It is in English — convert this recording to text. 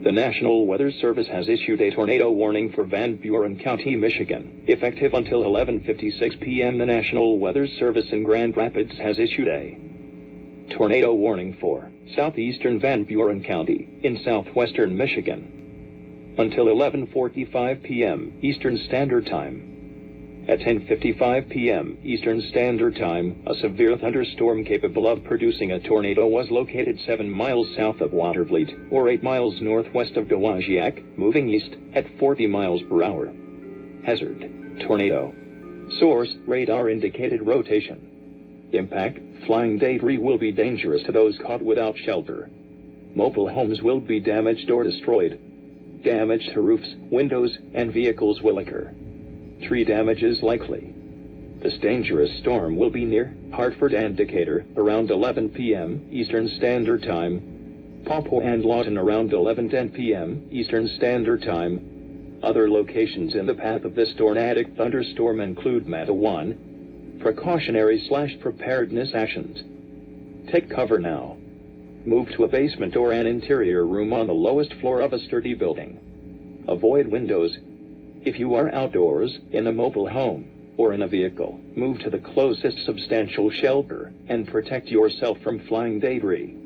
The National Weather Service has issued a tornado warning for Van Buren County, Michigan. Effective until 11:56 p.m., the National Weather Service in Grand Rapids has issued a tornado warning for southeastern Van Buren County in southwestern Michigan until 11:45 p.m. Eastern Standard Time. At 10:55 p.m. Eastern Standard Time, a severe thunderstorm capable of producing a tornado was located 7 miles south of Watervliet, or 8 miles northwest of Dowagiac, moving east at 40 miles per hour. Hazard: tornado. Source: radar indicated rotation. Impact: flying debris will be dangerous to those caught without shelter. Mobile homes will be damaged or destroyed. Damage to roofs, windows, and vehicles will occur. Tree damage is likely. This dangerous storm will be near Hartford and Decatur around 11 p.m. Eastern Standard Time, Pawpaw and Lawton around 11:10 p.m. Eastern Standard Time. Other locations in the path of this tornadic thunderstorm include Matawan. Precautionary/preparedness actions. Take cover now. Move to a basement or an interior room on the lowest floor of a sturdy building. Avoid windows. If you are outdoors, in a mobile home, or in a vehicle, move to the closest substantial shelter and protect yourself from flying debris.